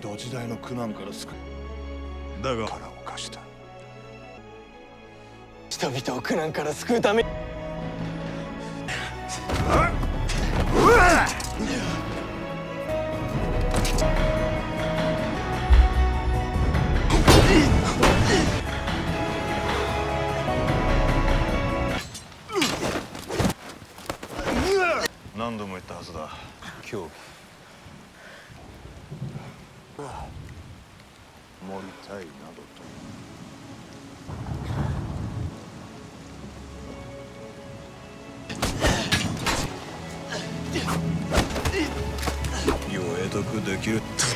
々時代の苦難から救う。だが腹を貸した。人々を苦難から救うために。何度も言ったはずだ。競技盛りたいなどと。世へ得できる。ただ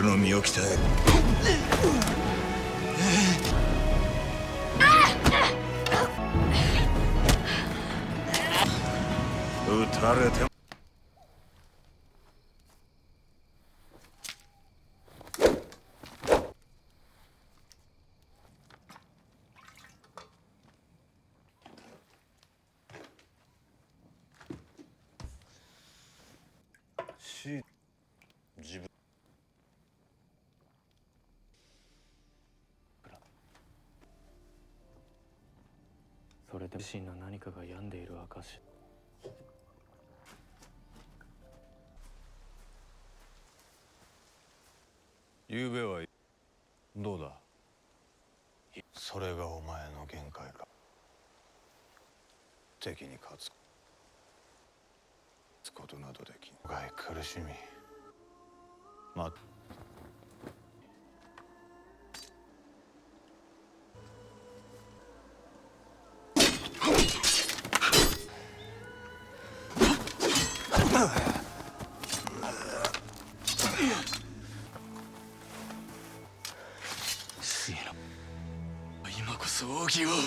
己の身を鍛える。撃たれても自分それで自身の何かが病んでいる証。昨べはどうだ。それがお前の限界か。敵に勝つことなどできん。害苦しみ今こそ奥義をない。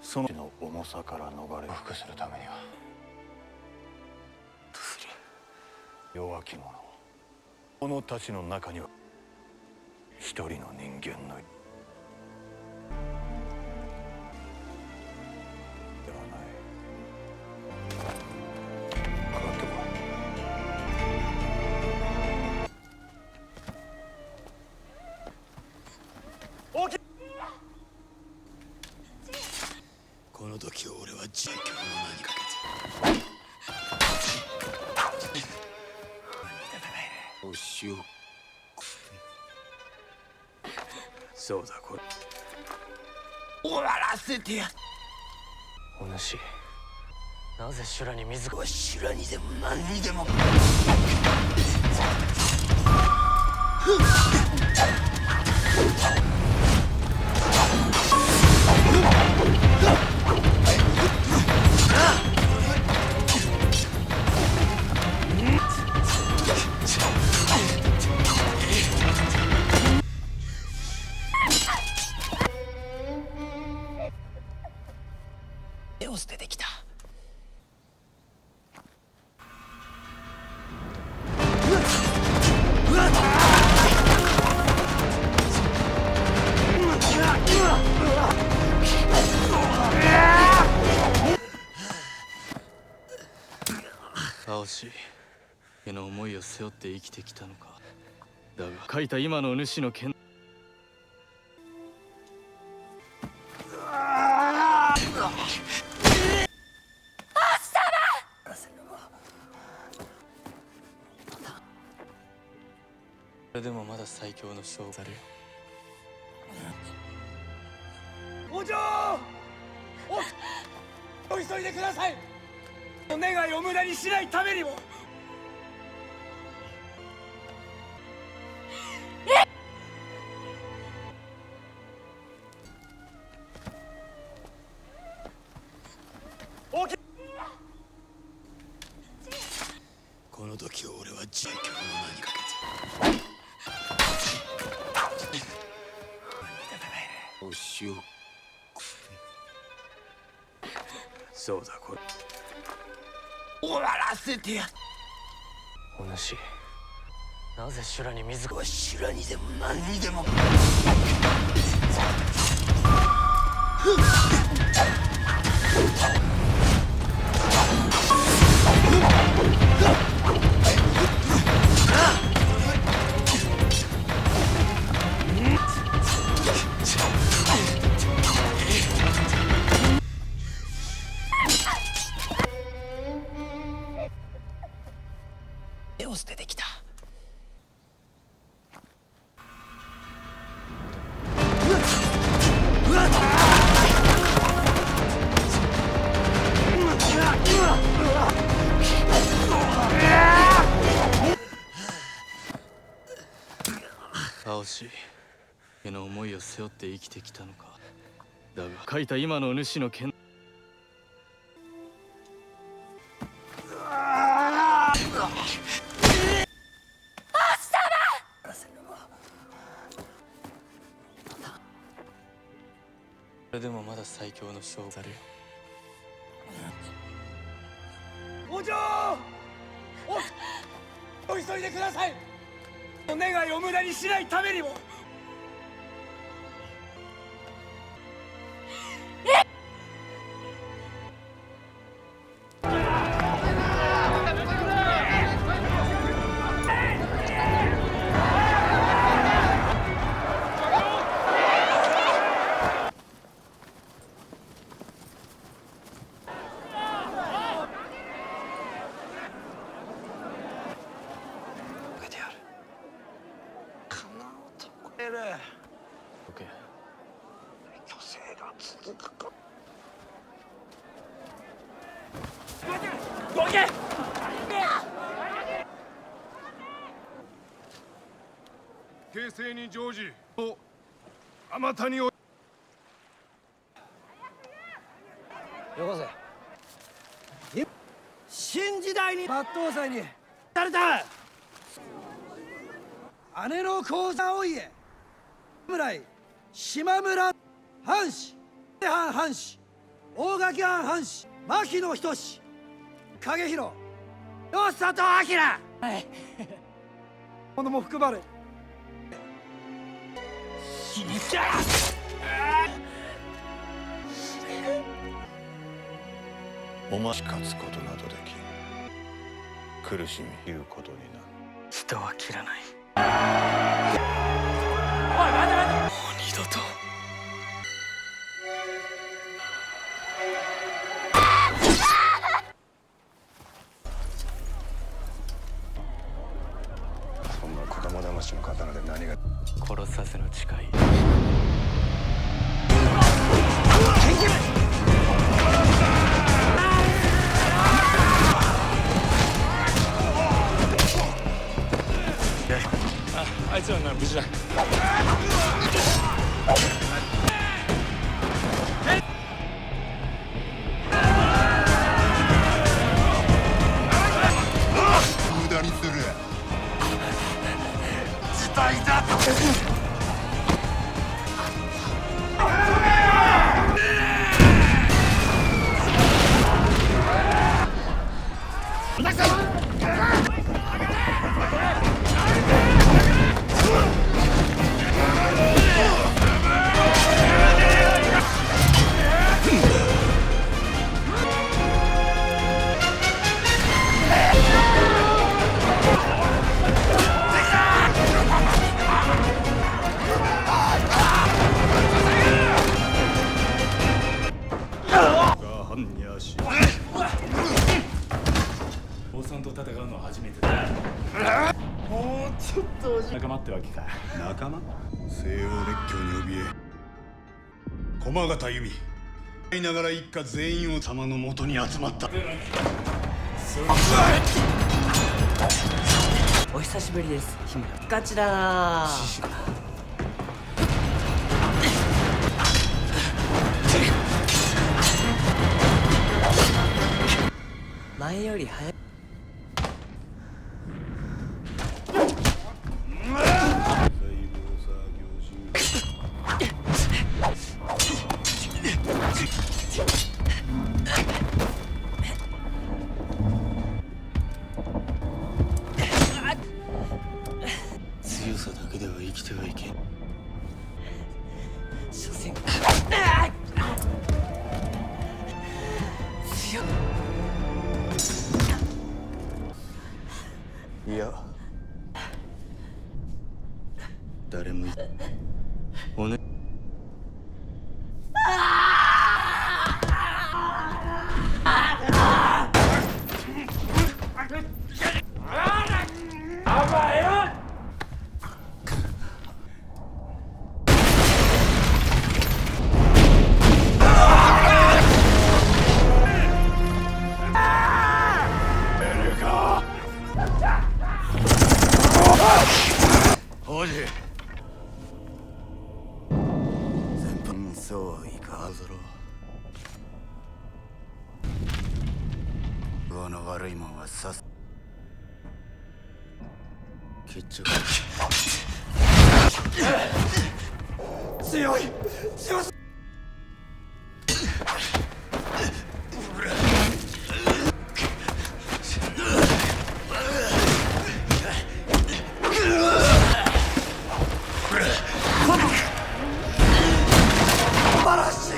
その重さから逃れ服するためにはどうする。弱き者者たちの中には一人の人間のではないかかってこい。大きい。この時俺は自教の名にかけておしをそうだ。これ終わらせてや。お主、なぜ修羅に水が。修羅にでも何にでも手を捨ててきた。青し、家の思いを背負って生きてきたのか。だが書いた今の主の剣。それでもまだ最強の将されよ。お嬢、お急いでください。お願いを無駄にしないためにも。この時俺は自教の名にかけておしをそうだ。これ終わらせてや。お主、なぜ修羅に水が。修羅にでも何にでもし家の思いを背負って生きてきたのか。だが書いた今の主の剣。それでもまだ最強の勝負されよ。お嬢、お急いでください。願いを無駄にしないためにも。虚勢が続くか。どけ。形勢に乗じとあまたによこせ。新時代に抜刀斎にされた姉の皇座お家侍島村藩士藩藩士大垣藩藩士牧野仁志影広与里明。はいこのも含まれ死にちゃお前勝つことなどできん。苦しみ切ることになる。人は切らない。おい待て待て。もう二度と。そんな子供騙しの刀で何が。殺させの誓い。あいつらなら無事だ。無駄にする。事態だ。王さんと戦うのは初めてだ。もうちょっと仲間ってわけか。仲間？西洋列強に怯え駒形由美いながら一家全員を様のもとに集まった。お久しぶりです、日村。ガチだな。前より早い。強さだけでは生きてはいけん。所詮強っ。悪いもんはさす決着。強い強す素晴らしい。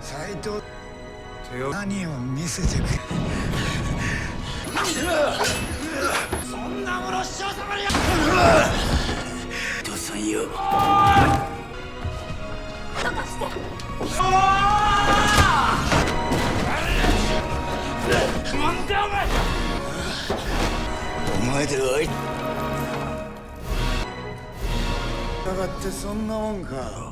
斎藤手を何を見せてくれ。そんなもの師匠様にどうさんよ。お前ではいだがってそんなもんか。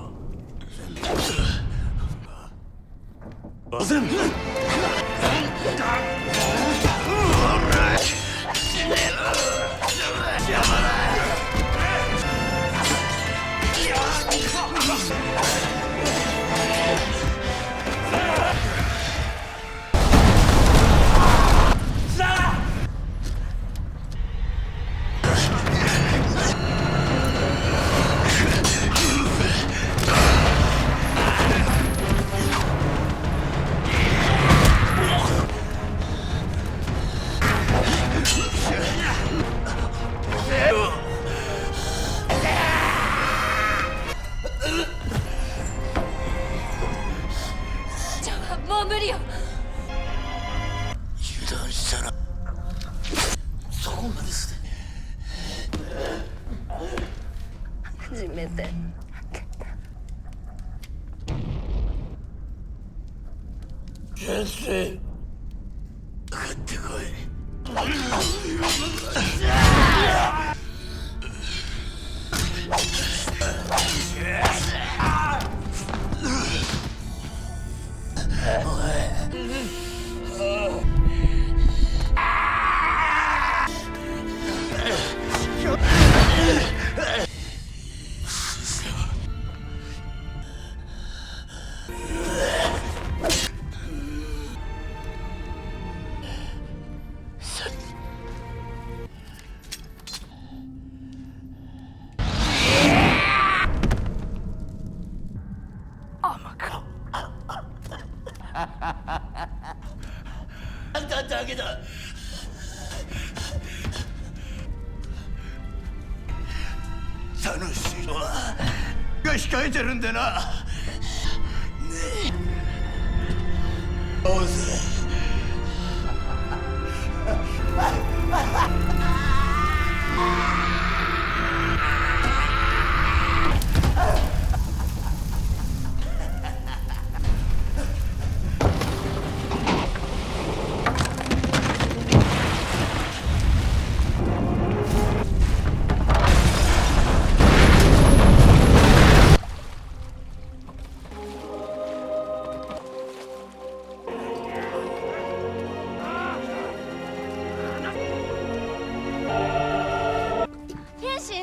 ちゃんはもう無理よ。油断したらそこまですね。初めて先生かかってこい。あんただけだ。楽しいのはが控えてるんでな。ねえ会おうぜ。天使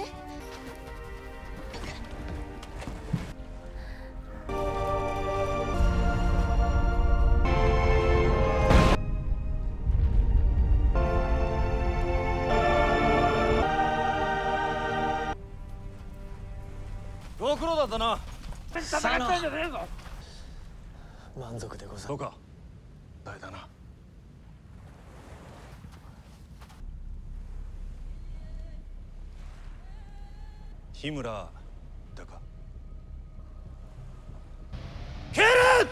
ご苦労だったな。戦ったんじゃねえぞ。満足でござる。そうか誰だな。日村だか。帰ろう。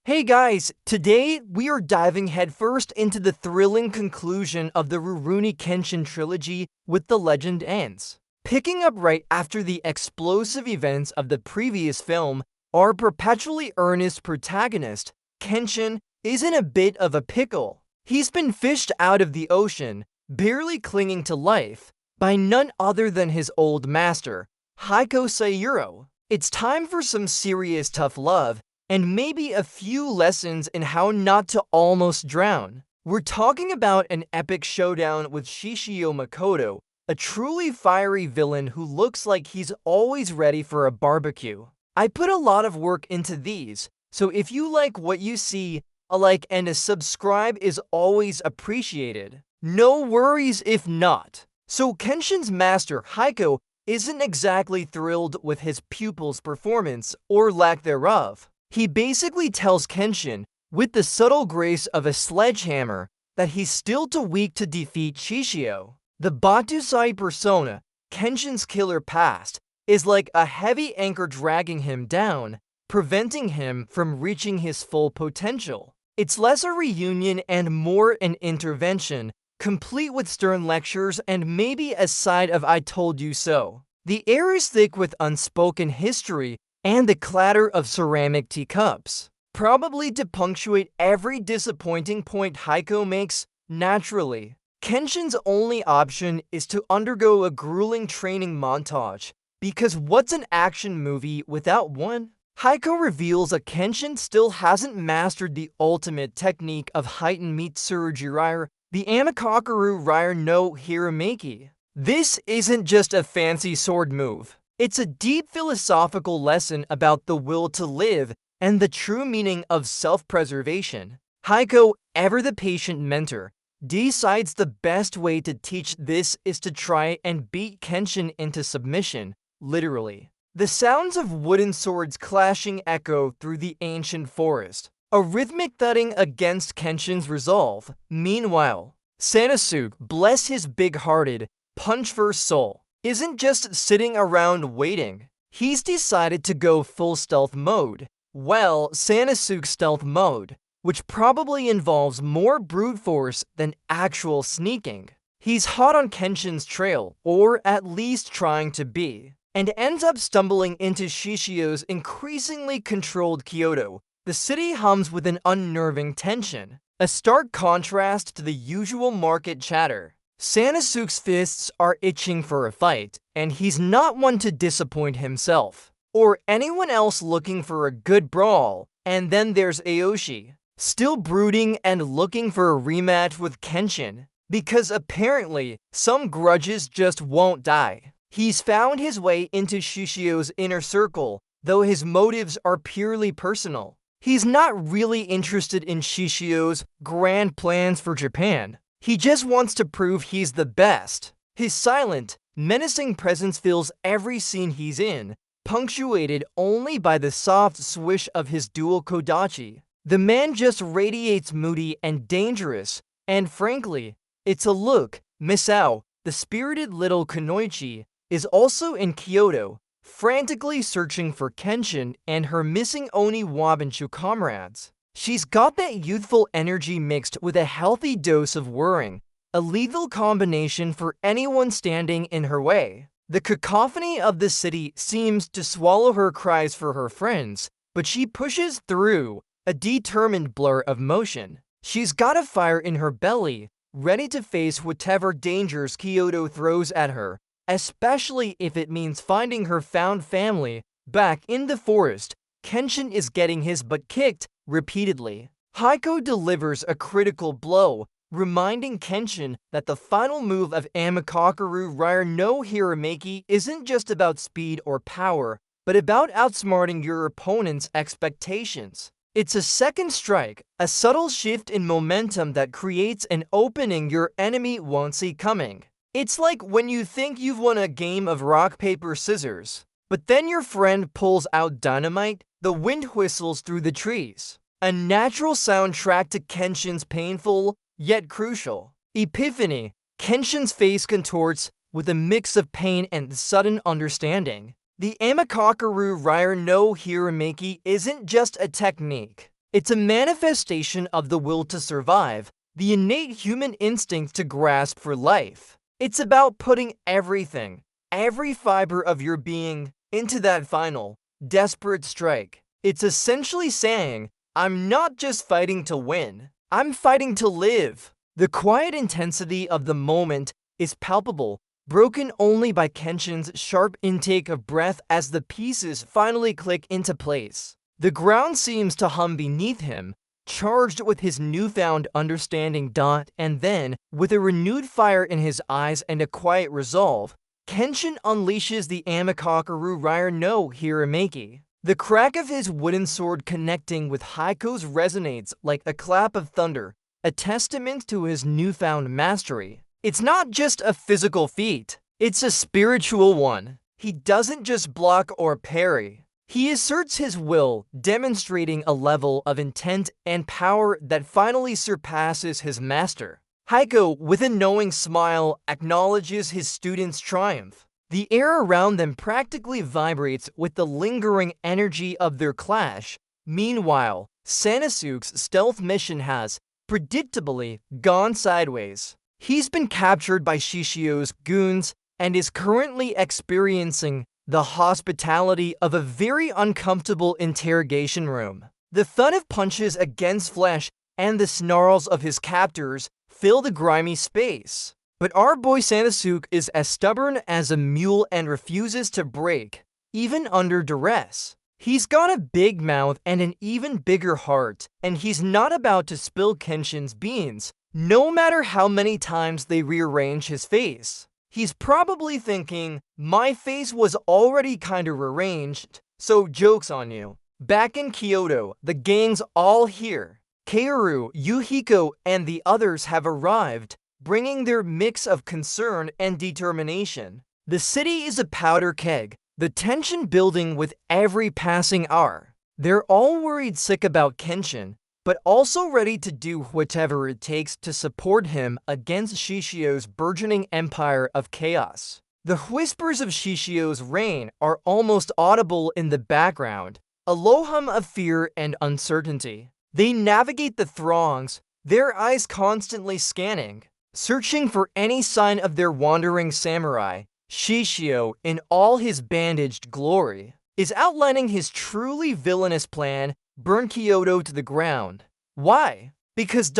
Hey guys, today we are diving headfirst into the thrilling conclusion of the Rurouni Kenshin trilogy with The Legend Ends. Picking up right after the explosive events of the previous film, our perpetually earnest protagonist, Kenshin, is in a bit of a pickle. He's been fished out of the ocean, barely clinging to life, by none other than his old master, Heiko Sayuro. It's time for some serious tough love, and maybe a few lessons in how not to almost drown. We're talking about an epic showdown with Shishio Makoto, a truly fiery villain who looks like he's always ready for a barbecue. I put a lot of work into these, so if you like what you see, a like and a subscribe is always appreciated. No worries if not. So Kenshin's master, Heiko, isn't exactly thrilled with his pupil's performance, or lack thereof. He basically tells Kenshin, with the subtle grace of a sledgehammer, that he's still too weak to defeat Shishio. The Batusai persona, Kenshin's killer past, is like a heavy anchor dragging him down, preventing him from reaching his full potential. It's less a reunion and more an intervention, complete with stern lectures and maybe a side of I told you so. The air is thick with unspoken history and the clatter of ceramic teacups, probably to punctuate every disappointing point Heiko makes naturally. Kenshin's only option is to undergo a grueling training montage, because what's an action movie without one? Heiko reveals that Kenshin still hasn't mastered the ultimate technique of heightened Mitsurujirire, the Amikakeru Rire no Hirameki. This isn't just a fancy sword move. It's a deep philosophical lesson about the will to live and the true meaning of self-preservation. Heiko, ever the patient mentor, decides the best way to teach this is to try and beat Kenshin into submission, literally. The sounds of wooden swords clashing echo through the ancient forest, a rhythmic thudding against Kenshin's resolve. Meanwhile, Sanosuke, bless his big-hearted, punch-first soul, isn't just sitting around waiting. He's decided to go full stealth mode. Well, Sanosuke's stealth mode, which probably involves more brute force than actual sneaking. He's hot on Kenshin's trail, or at least trying to be, and ends up stumbling into Shishio's increasingly controlled Kyoto. The city hums with an unnerving tension, a stark contrast to the usual market chatter. Sanosuke's fists are itching for a fight, and he's not one to disappoint himself, or anyone else looking for a good brawl. And then there's Aoshi, still brooding and looking for a rematch with Kenshin, because apparently some grudges just won't die. He's found his way into Shishio's inner circle, though his motives are purely personal. He's not really interested in Shishio's grand plans for Japan. He just wants to prove he's the best. His silent, menacing presence fills every scene he's in, punctuated only by the soft swish of his dual kodachi. The man just radiates moody and dangerous, and frankly, it's a look. Misao, the spirited little kunoichi, is also in Kyoto, frantically searching for Kenshin and her missing Oni Wabanchu comrades. She's got that youthful energy mixed with a healthy dose of worrying, a lethal combination for anyone standing in her way. The cacophony of the city seems to swallow her cries for her friends, but she pushes through, a determined blur of motion. She's got a fire in her belly, ready to face whatever dangers Kyoto throws at her, especially if it means finding her found family. Back in the forest, Kenshin is getting his butt kicked repeatedly. Heiko delivers a critical blow, reminding Kenshin that the final move of Amikakeru Rire no Hirameki isn't just about speed or power, but about outsmarting your opponent's expectations. It's a second strike, a subtle shift in momentum that creates an opening your enemy won't see coming. It's like when you think you've won a game of rock, paper, scissors, but then your friend pulls out dynamite, the wind whistles through the trees. A natural soundtrack to Kenshin's painful, yet crucial epiphany. Kenshin's face contorts with a mix of pain and sudden understanding. The Amikakeru Rire no Hirameki isn't just a technique. It's a manifestation of the will to survive, the innate human instinct to grasp for life. It's about putting everything, every fiber of your being, into that final, desperate strike. It's essentially saying, I'm not just fighting to win, I'm fighting to live. The quiet intensity of the moment is palpable, broken only by Kenshin's sharp intake of breath as the pieces finally click into place. The ground seems to hum beneath him, charged with his newfound understanding. And then, with a renewed fire in his eyes and a quiet resolve, Kenshin unleashes the Amikakeru Rire no Hirameki. The crack of his wooden sword connecting with Haiko's resonates like a clap of thunder, a testament to his newfound mastery. It's not just a physical feat, it's a spiritual one. He doesn't just block or parry. He asserts his will, demonstrating a level of intent and power that finally surpasses his master. Haiko, with a knowing smile, acknowledges his student's triumph. The air around them practically vibrates with the lingering energy of their clash. Meanwhile, Sanosuke's stealth mission has, predictably, gone sideways. He's been captured by Shishio's goons and is currently experiencing the hospitality of a very uncomfortable interrogation room. The thud of punches against flesh and the snarls of his captors fill the grimy space. But our boy Sanosuke is as stubborn as a mule and refuses to break, even under duress. He's got a big mouth and an even bigger heart, and he's not about to spill Kenshin's beans, no matter how many times they rearrange his face. He's probably thinking, my face was already kinda rearranged, so joke's on you. Back in Kyoto, the gang's all here. Kaoru, Yuhiko, and the others have arrived, bringing their mix of concern and determination. The city is a powder keg, the tension building with every passing hour. They're all worried sick about Kenshin, but also ready to do whatever it takes to support him against Shishio's burgeoning empire of chaos. The whispers of Shishio's reign are almost audible in the background, a low hum of fear and uncertainty. They navigate the throngs, their eyes constantly scanning, searching for any sign of their wandering samurai. Shishio, in all his bandaged glory, is outlining his truly villainous plan: burn Kyoto to the ground. Why? Because ...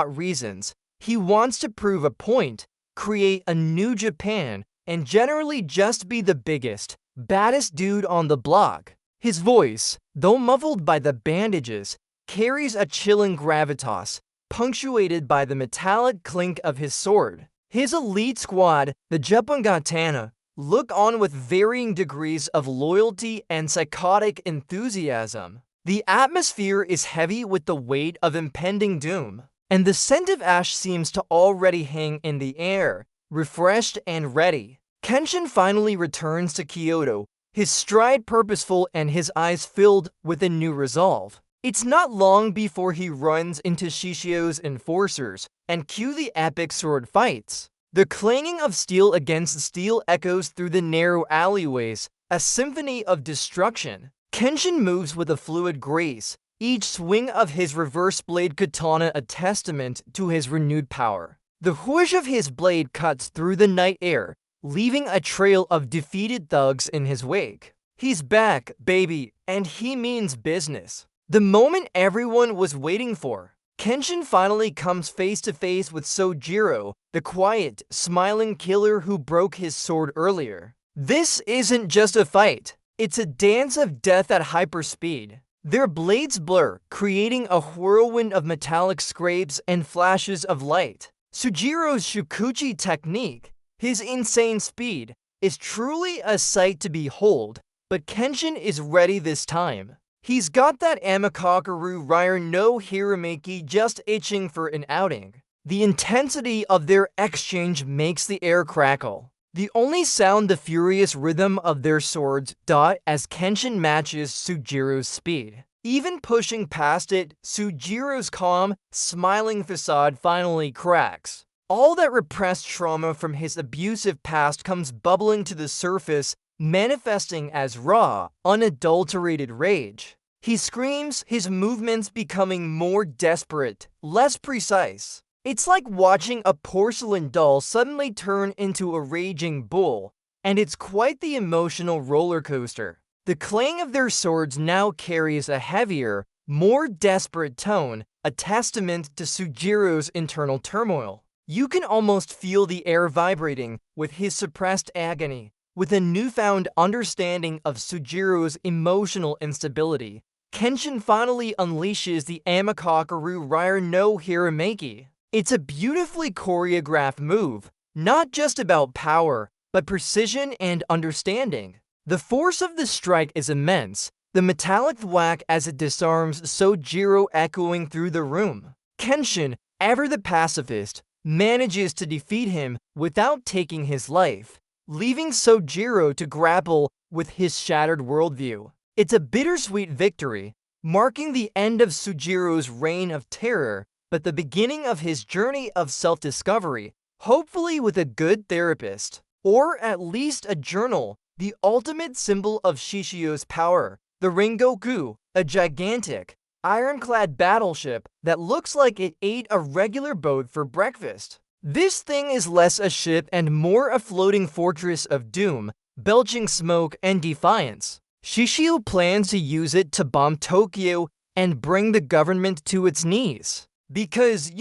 reasons. He wants to prove a point, create a new Japan, and generally just be the biggest, baddest dude on the block. His voice, though muffled by the bandages, carries a chilling gravitas, punctuated by the metallic clink of his sword. His elite squad, the Jeppengatana, look on with varying degrees of loyalty and psychotic enthusiasm. The atmosphere is heavy with the weight of impending doom, and the scent of ash seems to already hang in the air, refreshed and ready. Kenshin finally returns to Kyoto, his stride purposeful and his eyes filled with a new resolve. It's not long before he runs into Shishio's enforcers and cue the epic sword fights. The clanging of steel against steel echoes through the narrow alleyways, a symphony of destruction. Kenshin moves with a fluid grace, each swing of his reverse blade katana a testament to his renewed power. The whoosh of his blade cuts through the night air, leaving a trail of defeated thugs in his wake. He's back, baby, and he means business. The moment everyone was waiting for. Kenshin finally comes face to face with Sojiro, the quiet, smiling killer who broke his sword earlier. This isn't just a fight. It's a dance of death at hyperspeed. Their blades blur, creating a whirlwind of metallic scrapes and flashes of light. Sojiro's Shukuchi technique, his insane speed, is truly a sight to behold, but Kenshin is ready this time. He's got that Amikakeru Rire no Hirameki just itching for an outing. The intensity of their exchange makes the air crackle. The only sound the furious rhythm of their swords as Kenshin matches Sojiro's speed. Even pushing past it, Sojiro's calm, smiling facade finally cracks. All that repressed trauma from his abusive past comes bubbling to the surface, manifesting as raw, unadulterated rage. He screams, his movements becoming more desperate, less precise. It's like watching a porcelain doll suddenly turn into a raging bull, and it's quite the emotional roller coaster. The clang of their swords now carries a heavier, more desperate tone, a testament to Sujiro's internal turmoil. You can almost feel the air vibrating with his suppressed agony. With a newfound understanding of Sujiro's emotional instability, Kenshin finally unleashes the Amakakeru Rire no Hirameki. It's a beautifully choreographed move, not just about power, but precision and understanding. The force of the strike is immense, the metallic thwack as it disarms Sojiro echoing through the room. Kenshin, ever the pacifist, manages to defeat him without taking his life, leaving Sojiro to grapple with his shattered worldview. It's a bittersweet victory, marking the end of Sujiro's reign of terror, but the beginning of his journey of self-discovery, hopefully with a good therapist, or at least a journal, the ultimate symbol of Shishio's power, the Rengoku, a gigantic, ironclad battleship that looks like it ate a regular boat for breakfast. This thing is less a ship and more a floating fortress of doom, belching smoke and defiance. Shishio plans to use it to bomb Tokyo and bring the government to its knees. Because,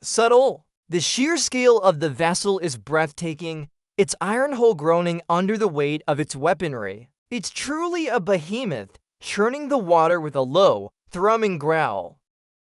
subtle. The sheer scale of the vessel is breathtaking, its iron hull groaning under the weight of its weaponry. It's truly a behemoth, churning the water with a low, thrumming growl.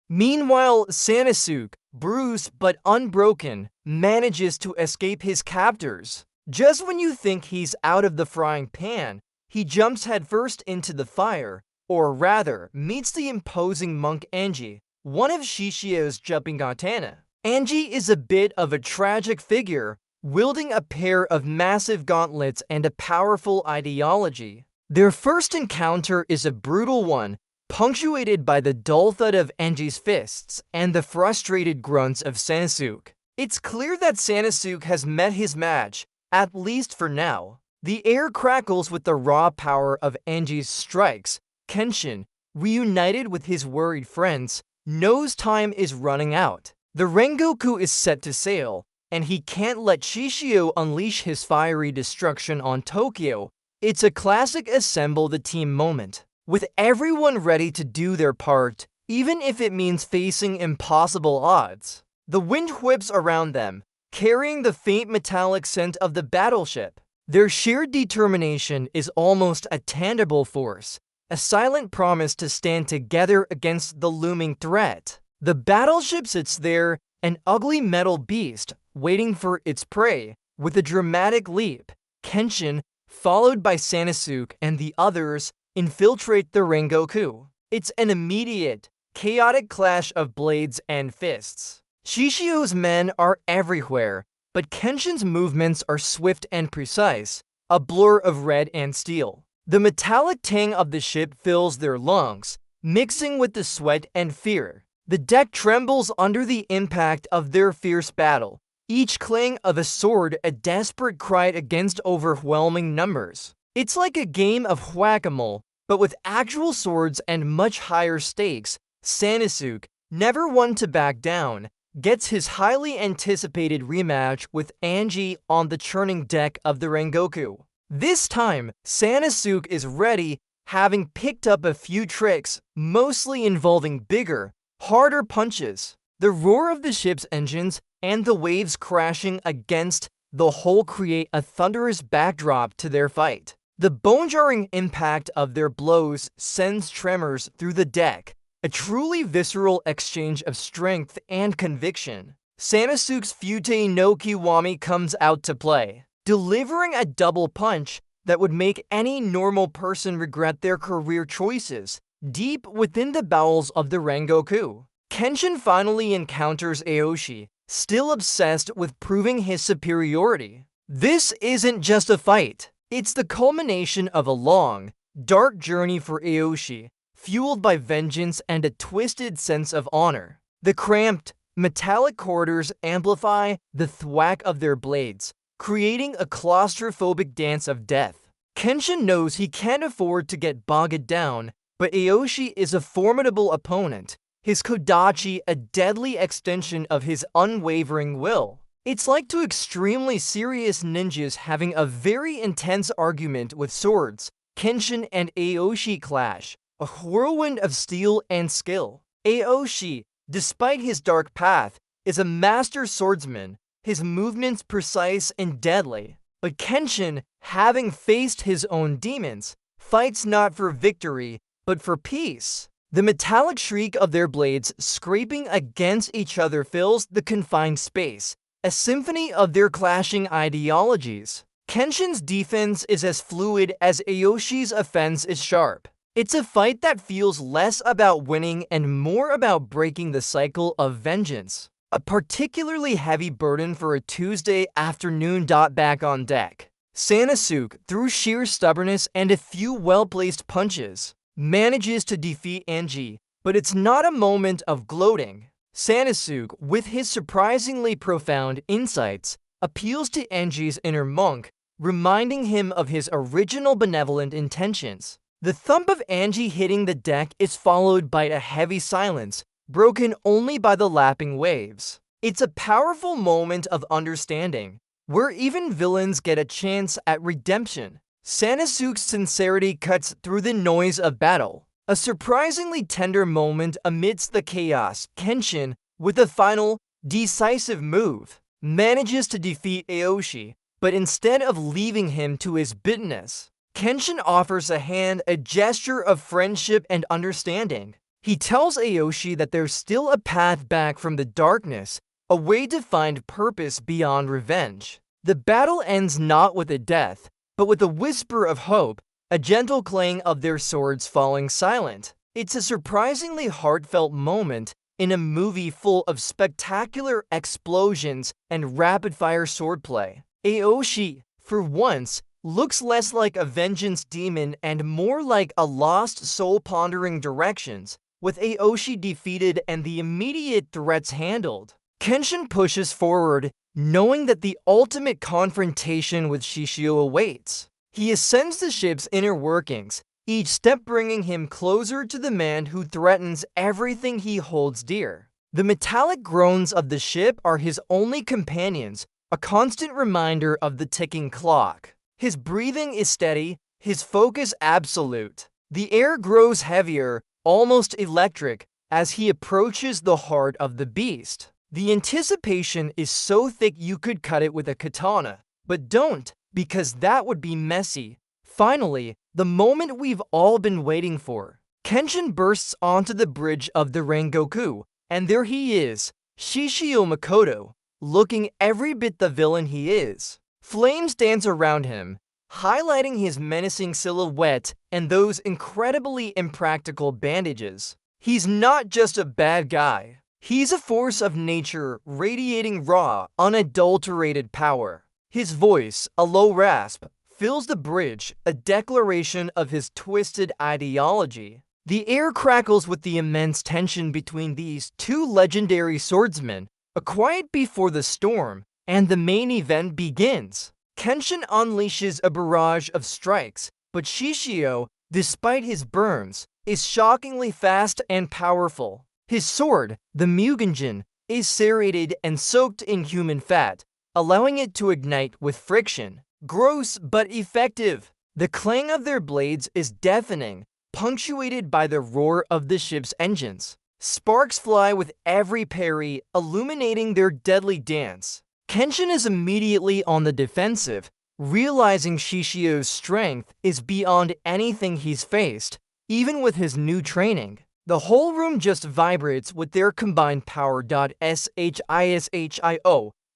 Meanwhile, Sanosuke, bruised but unbroken, manages to escape his captors. Just when you think he's out of the frying pan, he jumps headfirst into the fire, or rather, meets the imposing monk Anji, one of Shishio's jumping katana. Anji is a bit of a tragic figure, wielding a pair of massive gauntlets and a powerful ideology. Their first encounter is a brutal one, punctuated by the dull thud of Anji's fists and the frustrated grunts of Sanosuke. It's clear that Sanosuke has met his match, at least for now. The air crackles with the raw power of Anji's strikes. Kenshin, reunited with his worried friends, knows time is running out. The Rengoku is set to sail, and he can't let Shishio unleash his fiery destruction on Tokyo. It's a classic assemble the team moment, with everyone ready to do their part, even if it means facing impossible odds. The wind whips around them, carrying the faint metallic scent of the battleship. Their shared determination is almost a tangible force, a silent promise to stand together against the looming threat. The battleship sits there, an ugly metal beast, waiting for its prey. With a dramatic leap, Kenshin, followed by Sanosuke and the others, infiltrate the Rengoku. It's an immediate, chaotic clash of blades and fists. Shishio's men are everywhere, but Kenshin's movements are swift and precise, a blur of red and steel. The metallic tang of the ship fills their lungs, mixing with the sweat and fear. The deck trembles under the impact of their fierce battle, each clang of a sword a desperate cry against overwhelming numbers. It's like a game of whack-a-mole, but with actual swords and much higher stakes. Sanosuke, never one to back down, gets his highly anticipated rematch with Anji on the churning deck of the Rengoku. This time, Sanosuke is ready, having picked up a few tricks, mostly involving bigger, harder punches. The roar of the ship's engines and the waves crashing against the hull create a thunderous backdrop to their fight. The bone-jarring impact of their blows sends tremors through the deck, a truly visceral exchange of strength and conviction. Sanosuke's Fute no Kiwami comes out to play, delivering a double punch that would make any normal person regret their career choices, deep within the bowels of the Rengoku. Kenshin finally encounters Aoshi, still obsessed with proving his superiority. This isn't just a fight. It's the culmination of a long, dark journey for Aoshi, fueled by vengeance and a twisted sense of honor. The cramped, metallic corridors amplify the thwack of their blades, creating a claustrophobic dance of death. Kenshin knows he can't afford to get bogged down, but Aoshi is a formidable opponent, his Kodachi a deadly extension of his unwavering will. It's like two extremely serious ninjas having a very intense argument with swords. Kenshin and Aoshi clash, a whirlwind of steel and skill. Aoshi, despite his dark path, is a master swordsman, his movements precise and deadly. But Kenshin, having faced his own demons, fights not for victory, but for peace. The metallic shriek of their blades scraping against each other fills the confined space, a symphony of their clashing ideologies. Kenshin's defense is as fluid as Aoshi's offense is sharp. It's a fight that feels less about winning and more about breaking the cycle of vengeance. A particularly heavy burden for a Tuesday afternoon. Back on deck, Sanosuke, through sheer stubbornness and a few well-placed punches, manages to defeat Angie, but it's not a moment of gloating. Sanosuke, with his surprisingly profound insights, appeals to Angie's inner monk, reminding him of his original benevolent intentions. The thump of Angie hitting the deck is followed by a heavy silence, broken only by the lapping waves. It's a powerful moment of understanding, where even villains get a chance at redemption. Sanosuke's sincerity cuts through the noise of battle. A surprisingly tender moment amidst the chaos. Kenshin, with a final, decisive move, manages to defeat Aoshi, but instead of leaving him to his bitterness, Kenshin offers a hand, a gesture of friendship and understanding. He tells Aoshi that there's still a path back from the darkness, a way to find purpose beyond revenge. The battle ends not with a death, but with a whisper of hope, a gentle clang of their swords falling silent. It's a surprisingly heartfelt moment in a movie full of spectacular explosions and rapid-fire swordplay. Aoshi, for once, looks less like a vengeance demon and more like a lost soul pondering directions, with Aoshi defeated and the immediate threats handled. Kenshin pushes forward, knowing that the ultimate confrontation with Shishio awaits. He ascends the ship's inner workings, each step bringing him closer to the man who threatens everything he holds dear. The metallic groans of the ship are his only companions, a constant reminder of the ticking clock. His breathing is steady, his focus absolute. The air grows heavier, almost electric, as he approaches the heart of the beast. The anticipation is so thick you could cut it with a katana, but don't, because that would be messy. Finally, the moment we've all been waiting for. Kenshin bursts onto the bridge of the Rengoku, and there he is, Shishio Makoto, looking every bit the villain he is. Flames dance around him, highlighting his menacing silhouette and those incredibly impractical bandages. He's not just a bad guy. He's a force of nature radiating raw, unadulterated power. His voice, a low rasp, fills the bridge, a declaration of his twisted ideology. The air crackles with the immense tension between these two legendary swordsmen, a quiet before the storm, and the main event begins. Kenshin unleashes a barrage of strikes, but Shishio, despite his burns, is shockingly fast and powerful. His sword, the Mugenjin, is serrated and soaked in human fat, allowing it to ignite with friction. Gross but effective. The clang of their blades is deafening, punctuated by the roar of the ship's engines. Sparks fly with every parry, illuminating their deadly dance. Kenshin is immediately on the defensive, realizing Shishio's strength is beyond anything he's faced, even with his new training. The whole room just vibrates with their combined power. Shishio,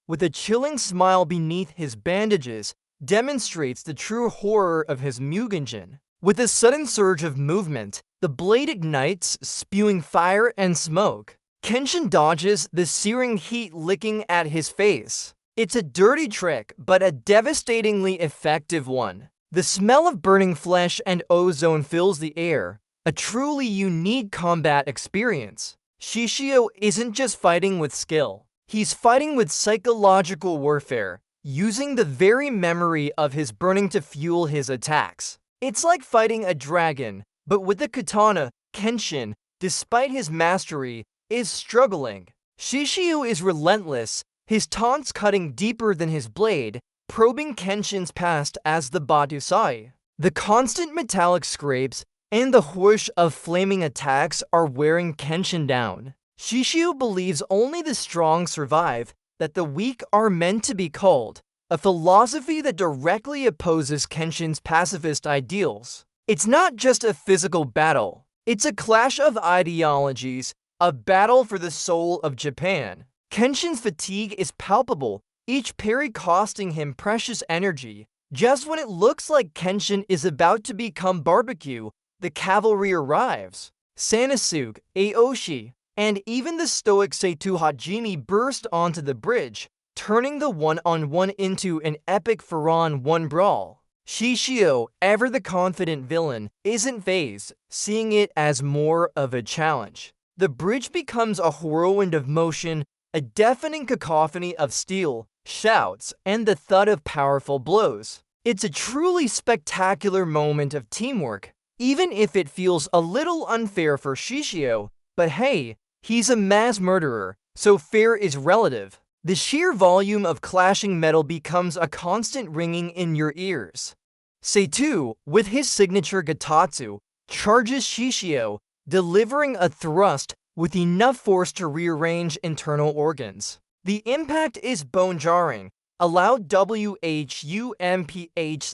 with a chilling smile beneath his bandages, demonstrates the true horror of his Mugenjin. With a sudden surge of movement, the blade ignites, spewing fire and smoke. Kenshin dodges, the searing heat licking at his face. It's a dirty trick, but a devastatingly effective one. The smell of burning flesh and ozone fills the air, a truly unique combat experience. Shishio isn't just fighting with skill. He's fighting with psychological warfare, using the very memory of his burning to fuel his attacks. It's like fighting a dragon, but with the katana. Kenshin, despite his mastery, is struggling. Shishio is relentless, his taunts cutting deeper than his blade, probing Kenshin's past as the Batusai. The constant metallic scrapes, and the whoosh of flaming attacks are wearing Kenshin down. Shishio believes only the strong survive, that the weak are meant to be culled, a philosophy that directly opposes Kenshin's pacifist ideals. It's not just a physical battle, it's a clash of ideologies, a battle for the soul of Japan. Kenshin's fatigue is palpable, each parry costing him precious energy. Just when it looks like Kenshin is about to become barbecue, the cavalry arrives. Sanosuke, Aoshi, and even the stoic Seitu Hajime burst onto the bridge, turning the one-on-one into an epic for-on-one brawl. Shishio, ever the confident villain, isn't fazed, seeing it as more of a challenge. The bridge becomes a whirlwind of motion, a deafening cacophony of steel, shouts, and the thud of powerful blows. It's a truly spectacular moment of teamwork, even if it feels a little unfair for Shishio. But hey, he's a mass murderer, so fair is relative. The sheer volume of clashing metal becomes a constant ringing in your ears. Seitu, with his signature Gatatsu, charges Shishio, delivering a thrust with enough force to rearrange internal organs. The impact is bone-jarring, a loud WHUMPH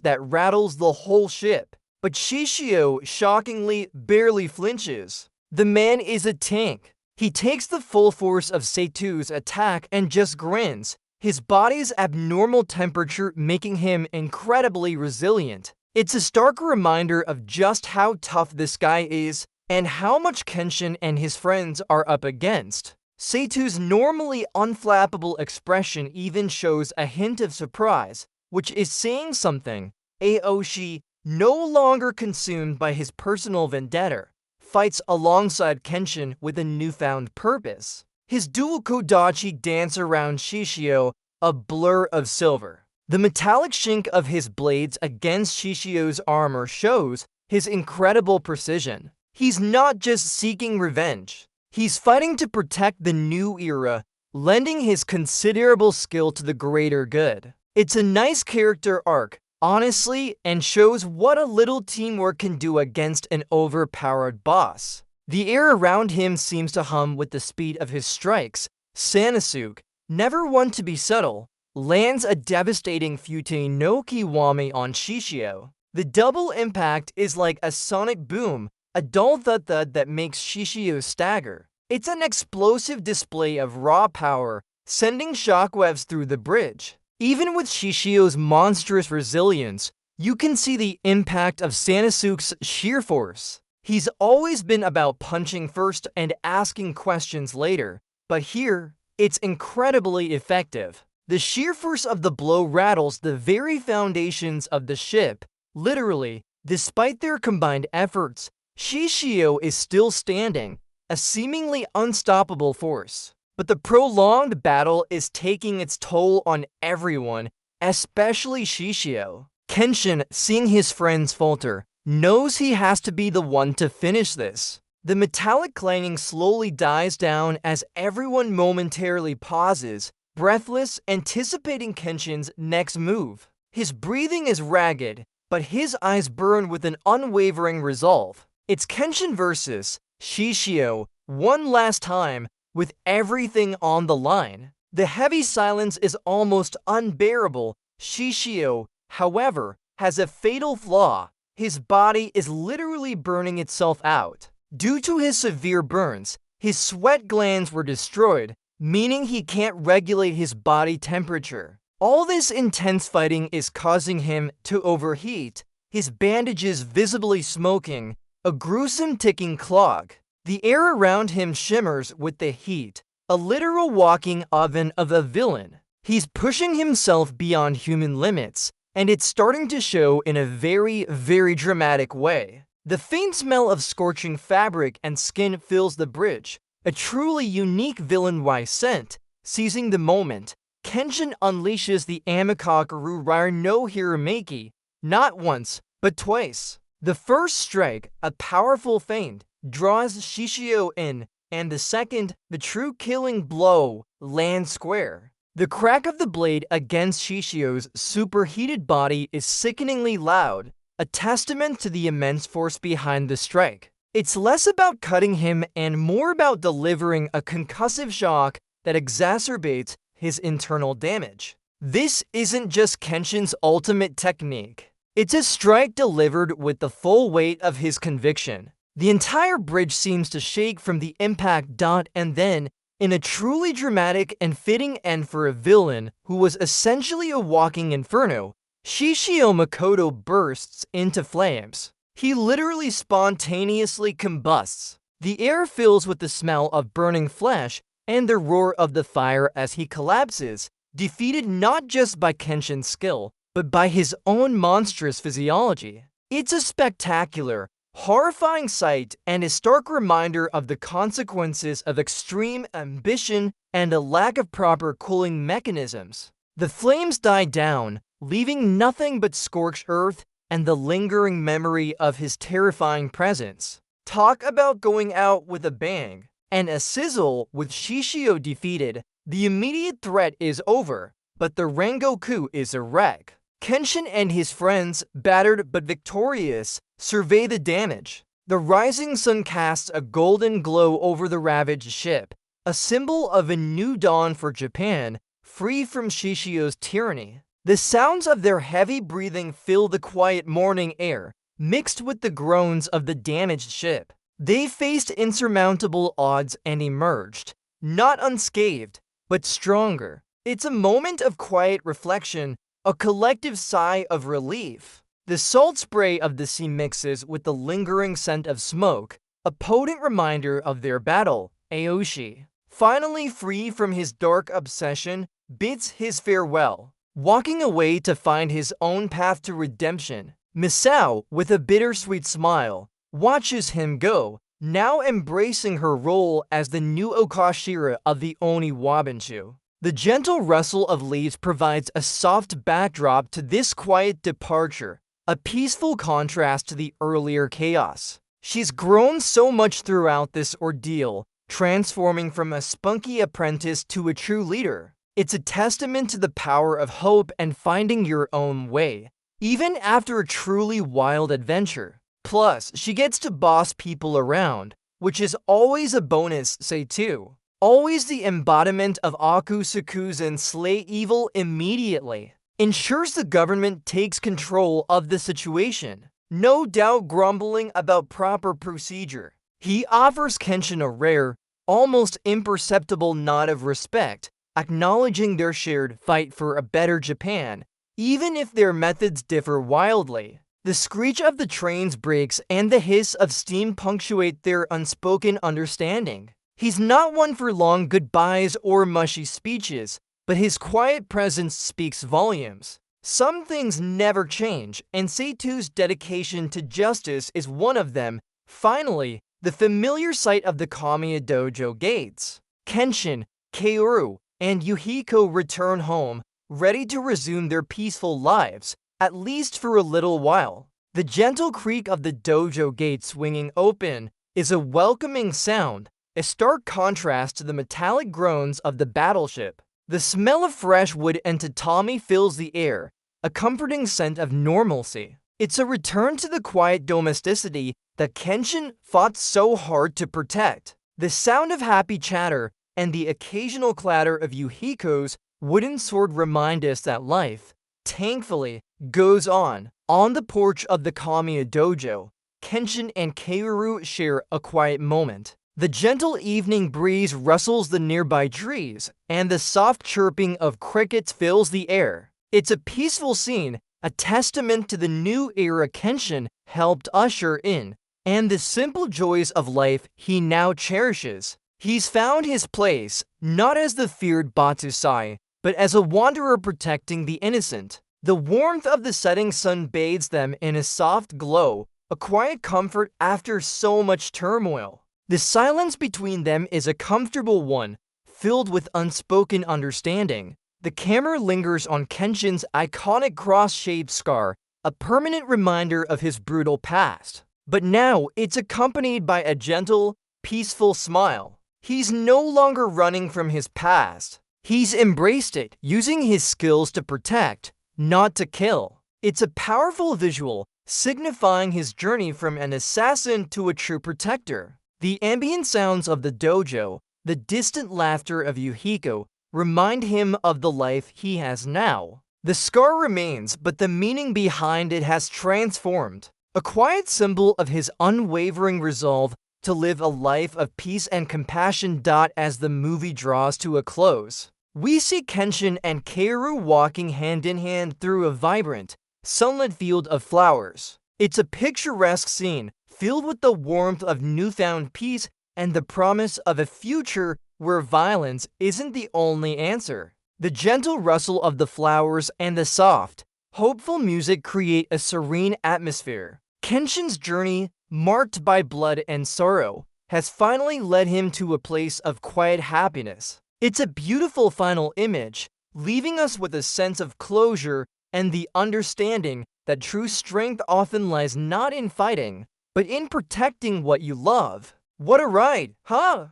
that rattles the whole ship. But Shishio, shockingly, barely flinches. The man is a tank. He takes the full force of Seitu's attack and just grins, his body's abnormal temperature making him incredibly resilient. It's a stark reminder of just how tough this guy is and how much Kenshin and his friends are up against. Seitu's normally unflappable expression even shows a hint of surprise, which is saying something. Aoshi, no longer consumed by his personal vendetta, fights alongside Kenshin with a newfound purpose. His dual kodachi dance around Shishio, a blur of silver. The metallic shink of his blades against Shishio's armor shows his incredible precision. He's not just seeking revenge. He's fighting to protect the new era, lending his considerable skill to the greater good. It's a nice character arc, honestly, and shows what a little teamwork can do against an overpowered boss. The air around him seems to hum with the speed of his strikes. Sanosuke, never one to be subtle, lands a devastating Fute no Kiwami on Shishio. The double impact is like a sonic boom, a dull thud-thud that makes Shishio stagger. It's an explosive display of raw power, sending shockwaves through the bridge. Even with Shishio's monstrous resilience, you can see the impact of Sanosuke's sheer force. He's always been about punching first and asking questions later, but here, it's incredibly effective. The sheer force of the blow rattles the very foundations of the ship. Literally, despite their combined efforts, Shishio is still standing, a seemingly unstoppable force. But the prolonged battle is taking its toll on everyone, especially Shishio. Kenshin, seeing his friends falter, knows he has to be the one to finish this. The metallic clanging slowly dies down as everyone momentarily pauses, breathless, anticipating Kenshin's next move. His breathing is ragged, but his eyes burn with an unwavering resolve. It's Kenshin versus Shishio, one last time, with everything on the line. The heavy silence is almost unbearable. Shishio, however, has a fatal flaw. His body is literally burning itself out. Due to his severe burns, his sweat glands were destroyed, meaning he can't regulate his body temperature. All this intense fighting is causing him to overheat, his bandages visibly smoking, a gruesome ticking clock. The air around him shimmers with the heat, a literal walking oven of a villain. He's pushing himself beyond human limits, and it's starting to show in a very, very dramatic way. The faint smell of scorching fabric and skin fills the bridge, a truly unique villain-wise scent. Seizing the moment, Kenshin unleashes the Amikaku Rurouni no Hirameki, not once, but twice. The first strike, a powerful feint, draws Shishio in, and the second, the true killing blow, lands square. The crack of the blade against Shishio's superheated body is sickeningly loud, a testament to the immense force behind the strike. It's less about cutting him and more about delivering a concussive shock that exacerbates his internal damage. This isn't just Kenshin's ultimate technique. It's a strike delivered with the full weight of his conviction. The entire bridge seems to shake from the impact. And then, in a truly dramatic and fitting end for a villain who was essentially a walking inferno, Shishio Makoto bursts into flames. He literally spontaneously combusts. The air fills with the smell of burning flesh and the roar of the fire as he collapses, defeated not just by Kenshin's skill, but by his own monstrous physiology. It's a spectacular, horrifying sight and a stark reminder of the consequences of extreme ambition and a lack of proper cooling mechanisms. The flames die down, leaving nothing but scorched earth and the lingering memory of his terrifying presence. Talk about going out with a bang. And a sizzle with Shishio defeated, the immediate threat is over, but the Rengoku is a wreck. Kenshin and his friends, battered but victorious, survey the damage. The rising sun casts a golden glow over the ravaged ship, a symbol of a new dawn for Japan, free from Shishio's tyranny. The sounds of their heavy breathing fill the quiet morning air, mixed with the groans of the damaged ship. They faced insurmountable odds and emerged, not unscathed, but stronger. It's a moment of quiet reflection, a collective sigh of relief. The salt spray of the sea mixes with the lingering scent of smoke, a potent reminder of their battle. Aoshi, finally free from his dark obsession, bids his farewell, walking away to find his own path to redemption. Misao, with a bittersweet smile, watches him go, now embracing her role as the new Okashira of the Oni Wabanchu. The gentle rustle of leaves provides a soft backdrop to this quiet departure, a peaceful contrast to the earlier chaos. She's grown so much throughout this ordeal, transforming from a spunky apprentice to a true leader. It's a testament to the power of hope and finding your own way, even after a truly wild adventure. Plus, she gets to boss people around, which is always a bonus, say too. Always the embodiment of Aku Sakuzen slay evil immediately. Ensures the government takes control of the situation. No doubt grumbling about proper procedure. He offers Kenshin a rare, almost imperceptible nod of respect, acknowledging their shared fight for a better Japan, even if their methods differ wildly. The screech of the train's brakes and the hiss of steam punctuate their unspoken understanding. He's not one for long goodbyes or mushy speeches, but his quiet presence speaks volumes. Some things never change, and Seitu's dedication to justice is one of them. Finally, the familiar sight of the Kamiya Dojo gates. Kenshin, Kaoru, and Yuhiko return home, ready to resume their peaceful lives, at least for a little while. The gentle creak of the dojo gate swinging open is a welcoming sound, a stark contrast to the metallic groans of the battleship. The smell of fresh wood and tatami fills the air, a comforting scent of normalcy. It's a return to the quiet domesticity that Kenshin fought so hard to protect. The sound of happy chatter and the occasional clatter of Yuhiko's wooden sword remind us that life, thankfully, goes on. On the porch of the Kamiya Dojo, Kenshin and Kaoru share a quiet moment. The gentle evening breeze rustles the nearby trees, and the soft chirping of crickets fills the air. It's a peaceful scene, a testament to the new era Kenshin helped usher in, and the simple joys of life he now cherishes. He's found his place, not as the feared Batsusai, but as a wanderer protecting the innocent. The warmth of the setting sun bathes them in a soft glow, a quiet comfort after so much turmoil. The silence between them is a comfortable one, filled with unspoken understanding. The camera lingers on Kenshin's iconic cross-shaped scar, a permanent reminder of his brutal past. But now it's accompanied by a gentle, peaceful smile. He's no longer running from his past. He's embraced it, using his skills to protect, not to kill. It's a powerful visual, signifying his journey from an assassin to a true protector. The ambient sounds of the dojo, the distant laughter of Yuhiko, remind him of the life he has now. The scar remains, but the meaning behind it has transformed. A quiet symbol of his unwavering resolve to live a life of peace and compassion. As the movie draws to a close, we see Kenshin and Kaoru walking hand in hand through a vibrant, sunlit field of flowers. It's a picturesque scene filled with the warmth of newfound peace and the promise of a future where violence isn't the only answer. The gentle rustle of the flowers and the soft, hopeful music create a serene atmosphere. Kenshin's journey, marked by blood and sorrow, has finally led him to a place of quiet happiness. It's a beautiful final image, leaving us with a sense of closure and the understanding that true strength often lies not in fighting, but in protecting what you love. What a ride, huh?